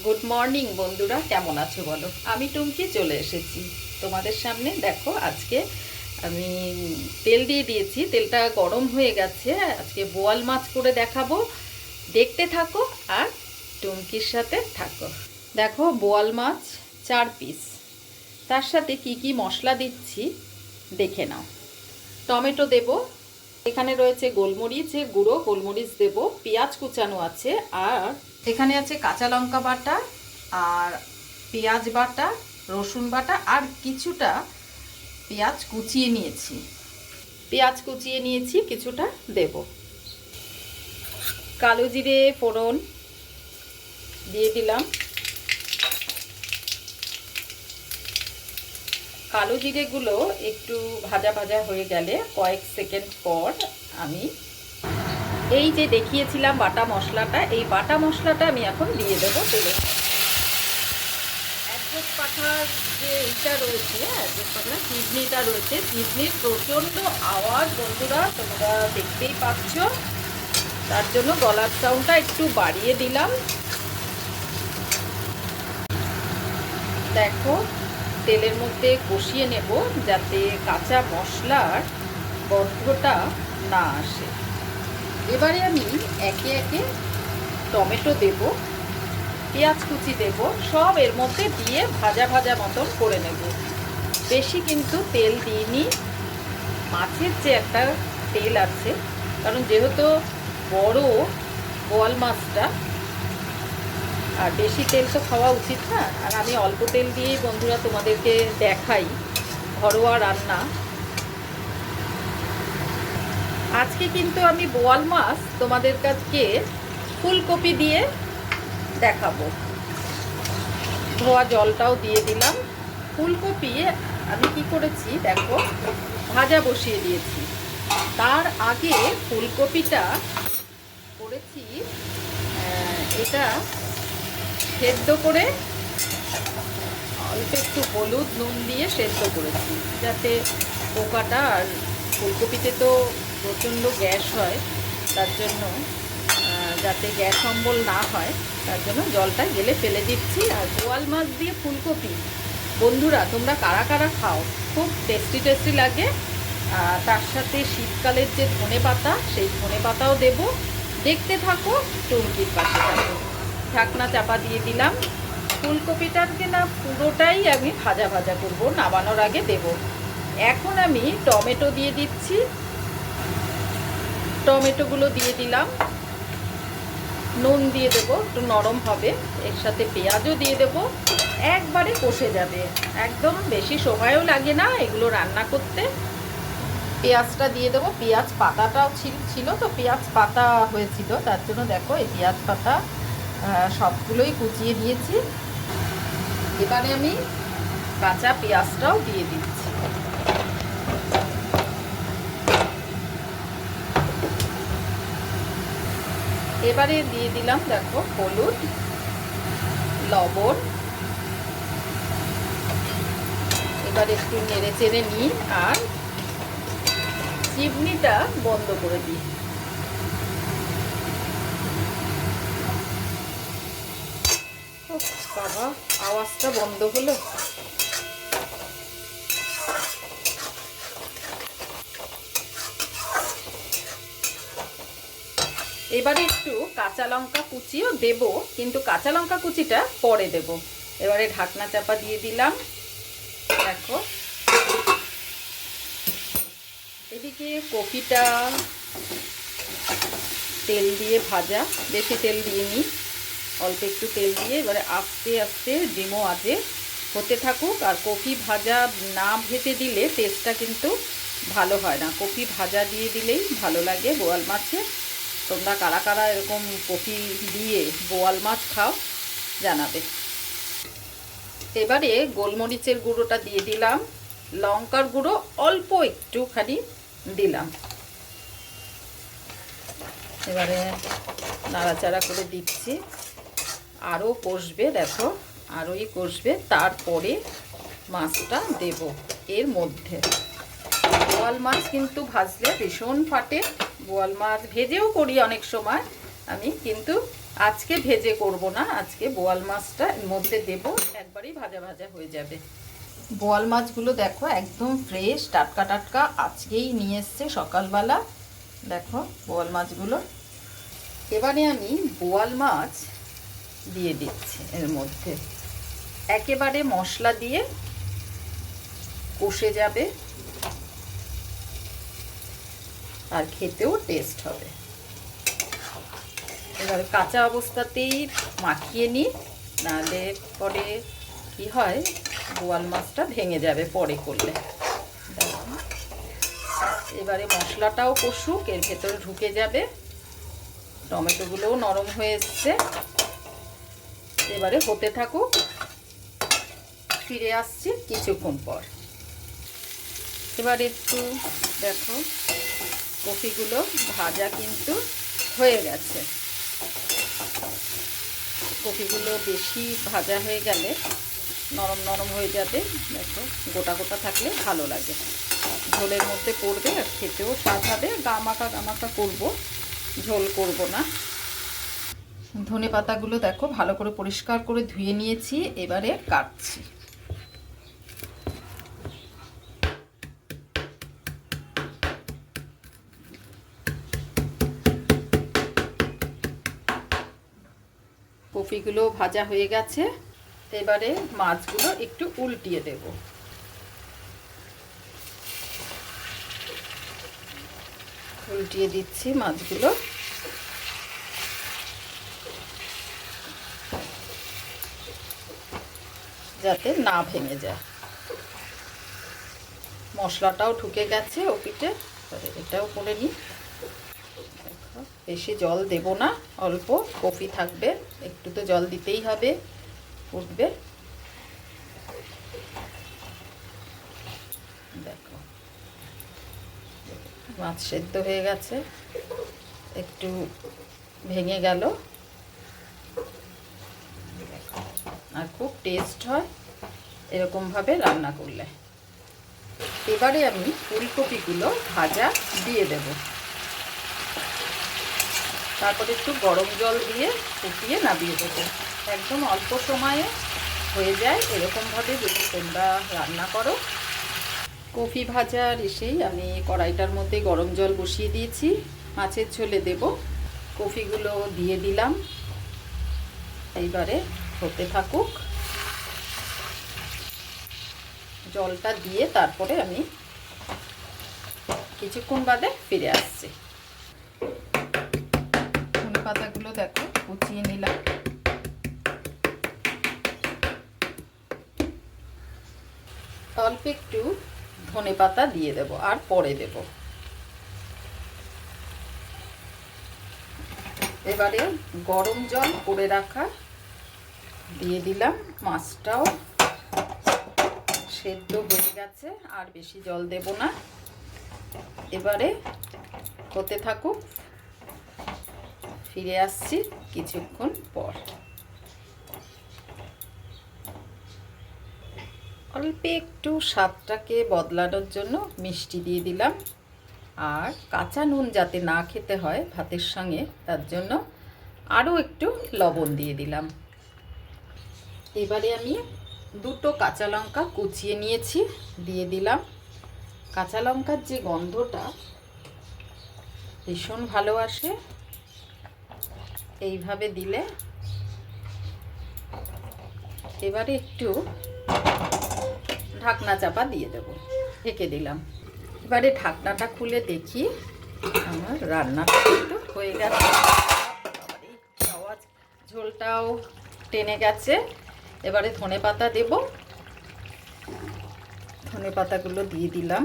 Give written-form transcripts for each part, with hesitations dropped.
Good morning বন্ধুরা, কেমন আছো বলো। আমি টুমকি চলে এসেছি তোমাদের সামনে। দেখো আজকে আমি তেল দিয়ে দিয়েছি, তেলটা গরম হয়ে গেছে। আজকে বোয়াল মাছ করে দেখাবো, দেখতে থাকো আর টুমকির সাথে থাকো। দেখো বোয়াল মাছ 4 পিস, তার সাথে কি কি মশলা দিচ্ছি দেখে নাও। টমেটো দেব, এখানে রয়েছে গোলমরিচের গুঁড়ো, গোলমরিচ দেব, পেঁয়াজ কুচানো আছে, আর এখানে আছে কাঁচা লঙ্কা বাটা আর পেঁয়াজ বাটা, রসুন বাটা আর কিছুটা পেঁয়াজ কুচিয়ে নিয়েছি। পেঁয়াজ কুচিয়ে নিয়েছি কিছুটা দেব। কালো জিরে ফোড়ন দিয়ে দিলাম। কালো জিরেগুলো একটু ভাজা ভাজা হয়ে গেলে কয়েক সেকেন্ড পর আমি এই যে দেখিয়েছিলাম বাটা মশলাটা, এই বাটা মশলাটা আমি এখন দিয়ে দেবো তেলে। একজোট পাখার যে এইটা রয়েছে, একজোট পাখার চিজনিটা রয়েছে, চিজনির প্রচণ্ড আওয়াজ বন্ধুরা, তোমরা দেখতেই পাচ্ছ। তার জন্য গলার সাউন্ডটা একটু বাড়িয়ে দিলাম। দেখো তেলের মধ্যে কষিয়ে নেব যাতে কাঁচা মশলার গন্ধটা না আসে। এবারে আমি একে একে টমেটো দেব, পেঁয়াজ কুচি দেব, সব এর মধ্যে দিয়ে ভাজা ভাজা মতন করে নেব। বেশি কিন্তু তেল দিইনি, মাছের যে একটা তেল আছে, কারণ যেহেতু বড় বোয়াল মাছটা, আর বেশি তেল তো খাওয়া উচিত না। আর আমি অল্প তেল দিয়েই বন্ধুরা তোমাদেরকে দেখাই ঘরোয়া রান্না। আজকে কিন্তু আমি বোয়াল মাছ তোমাদের কাছে ফুলকপি দিয়ে দেখাবো। ধোয়া জলটাও দিয়ে দিলাম। ফুলকপি আমি কি করেছি দেখো, ভাজা বসিয়ে দিয়েছি। তার আগে ফুলকপিটা করেছি এটা সেদ্ধ করে, অল্প একটু হলুদ নুন দিয়ে সেদ্ধ করেছি, যাতে পোকাটা, আর ফুলকপিতে তো প্রচণ্ড গ্যাস হয়, তার জন্য যাতে গ্যাস অম্বল না হয় তার জন্য জলটা গেলে ফেলে দিচ্ছি। আর বোয়াল মাছ দিয়ে ফুলকপি বন্ধুরা তোমরা কারা কারা খাও, খুব টেস্টি টেস্টি লাগে। তার সাথে শীতকালের যে ধনে পাতা, সেই ধনে পাতাও দেব। দেখতে থাকো, টুমকির পাশে থাকো। ঢাকনা চাপা দিয়ে দিলাম। ফুলকপিটাকে না পুরোটাই আমি ভাজা ভাজা করব, নামানোর আগে দেব। এখন আমি টমেটো দিয়ে দিচ্ছি, টমেটোগুলো দিয়ে দিলাম, নুন দিয়ে দেবো, একটু নরম হবে। এর সাথে পেঁয়াজও দিয়ে দেবো, একবারে কষে যাবে, একদম বেশি সময়ও লাগে না এগুলো রান্না করতে। পেঁয়াজটা দিয়ে দেবো, পেঁয়াজ পাতাটাও ছিল তো, পেঁয়াজ পাতা হয়েছিল, তার জন্য দেখো এই পেঁয়াজ পাতা সবগুলোই কুচিয়ে দিয়েছি। এবারে আমি কাঁচা পেঁয়াজটাও দিয়ে দিচ্ছি। এবারে দিয়ে দিলাম দেখো হলুদ, লবণ। এবার একটু নেড়ে চেড়ে নিই আর চিমনিটা বন্ধ করে দিই। বাবা, আওয়াজটা বন্ধ হলো। এবারে একটু কাঁচা লঙ্কা কুচিও দেব, কিন্তু কাঁচা লঙ্কা কুচিটা পরে দেব। এবারে ঢাকনা চাপা দিয়ে দিলাম। দেখো এদিকে কপিটা তেল দিয়ে ভাজা, বেশি তেল দিয়ে নিই, অল্প একটু তেল দিয়ে এবারে আস্তে আস্তে ডিমো আজে হতে থাকুক। আর কপি ভাজা না ভেজে দিলে টেস্টটা কিন্তু ভালো হয় না, কপি ভাজা দিয়ে দিলেই ভালো লাগে বোয়াল মাছে। তোমরা কারা কারা এরকম কপি দিয়ে বোয়াল মাছ খাও জানাবে। এবারে গোলমরিচের গুঁড়োটা দিয়ে দিলাম, লঙ্কার গুঁড়ো অল্প একটুখানি দিলাম। এবারে নাড়াচাড়া করে দিচ্ছি, আরও কষবে, দেখো আরোই কষবে। তারপরে মাছটা দেব এর মধ্যে। বোয়াল মাছ কিন্তু ভাজলে ভীষণ ফাটে, বোয়াল মাছ ভেজেও করি অনেক সময় আমি, কিন্তু আজকে ভেজে করব না, আজকে বোয়াল মাছটা এর মধ্যে দেব, একবারেই ভাজা ভাজা হয়ে যাবে। বোয়াল মাছগুলো দেখো একদম ফ্রেশ, টাটকা টাটকা, আজকেই নিয়ে এসছে সকালবেলা। দেখো বোয়াল মাছগুলো। এবারে আমি বোয়াল মাছ দিয়ে দিচ্ছি এর মধ্যে, একেবারে মশলা দিয়ে কষে যাবে আর খেতেও টেস্ট হবে। এবারে কাঁচা অবস্থাতেই মাখিয়ে নিই, নাহলে পরে কি হয় বোয়াল মাছটা ভেঙে যাবে পরে করলে। এবারে মশলাটাও কষুক, এর ভেতরে ঢুকে যাবে, টমেটোগুলোও নরম হয়ে এসছে। এবারে হতে থাকুক, ফিরে আসছি কিছুক্ষণ পর। এবার একটু দেখো কপিগুলো ভাজা কিন্তু হয়ে গেছে। কপিগুলো বেশি ভাজা হয়ে গেলে নরম নরম হয়ে যাবে, দেখো গোটা গোটা থাকলে ভালো লাগে, ঝোলের মধ্যে পড়বে আর খেতেও স্বাদ হবে। গামাকা গামাকা করব, ঝোল করব না। ধনে পাতাগুলো দেখো ভালো করে পরিষ্কার করে ধুয়ে নিয়েছি, এবারে কাটছি। কপিগুলো ভাজা হয়ে গেছে, এবারে মাছগুলো একটু উল্টিয়ে দেব। উল্টিয়ে দিচ্ছি মাছগুলো। যাতে না ভেঙে যায়। মশলাটাও ঢুকে গেছে ও পিঠে, এটাও করে নিই। বেশি জল দেব না, অল্প কপি থাকবে, একটু তো জল দিতেই হবে, উঠবে। দেখো মাছ সেদ্ধ হয়ে গেছে, একটু ভেঙে গেল, আর খুব টেস্ট হয় এরকমভাবে রান্না করলে। এবারে আমি ফুলকপিগুলো ভাজা দিয়ে দেব, তারপরে একটু গরম জল দিয়ে ফুটিয়ে নামিয়ে দেবো। একদম অল্প সময়ে হয়ে যায় এরকমভাবে যদি তোমরা রান্না করো। কপি ভাজার এসেই আমি কড়াইটার মধ্যে গরম জল বসিয়ে দিয়েছি, মাছের ঝোলে দেব। কপিগুলো দিয়ে দিলাম, এইবারে হতে থাকুক। জলটা দিয়ে তারপরে আমি কিছুক্ষণ বাদে ফিরে আসছি। ধনে পাতাগুলো দেখো কুচিয়ে নিলাম, অল্প একটু ধনে পাতা দিয়ে দেব আর পরে দেব। এবারে গরম জল করে রাখা দিয়ে দিলাম, মাছটাও সেদ্ধ হয়ে গেছে, আর বেশি জল দেব না। এবারে হতে থাকুক, ফিরে আসছি কিছুক্ষণ পর। অল্প একটু স্বাদটাকে বদলানোর জন্য মিষ্টি দিয়ে দিলাম, আর কাঁচা নুন যাতে না খেতে হয় ভাতের সঙ্গে তার জন্য আরও একটু লবণ দিয়ে দিলাম। এবারে আমি দুটো কাঁচা লঙ্কা কুচিয়ে নিয়েছি, দিয়ে দিলাম। কাঁচা লঙ্কার যে গন্ধটা ভীষণ ভালো আসে এইভাবে দিলে। এবারে একটু ঢাকনা চাপা দিয়ে দেব, ঢেকে দিলাম। এবারে ঢাকনাটা খুলে দেখি আমার রান্নাটা কিন্তু হয়ে গেছে। আওয়াজ, ঝোলটাও টেনে গেছে। এবারে ধনে পাতা দেব, ধনে পাতাগুলো দিয়ে দিলাম।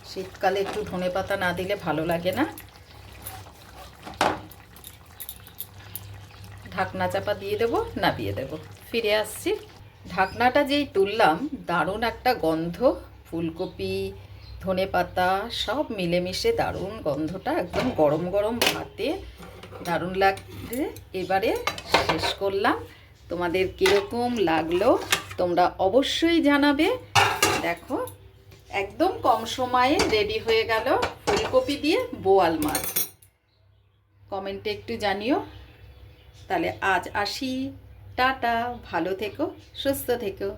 শীতকালে একটু ধনে পাতা না দিলে ভালো লাগে না। ঢাকনা চাপা দিয়ে দেব, নামিয়ে দেব। ফিরে আসছি। ঢাকনাটা যেই তুললাম দারুণ একটা গন্ধ, ফুলকপি ধনে পাতা সব মিলেমিশে দারুণ গন্ধটা, একদম গরম গরম ভাতে দারুণ লাগছে। এবারে শেষ করলাম, তোমাদের কীরকম লাগলো তোমরা অবশ্যই জানাবে। দেখো একদম কম সময়ে রেডি হয়ে গেল ফুলকপি দিয়ে বোয়াল মাছ। কমেন্টে একটু জানিও। তাহলে আজ আসি, টাটা, ভালো থেকো, সুস্থ থেকো।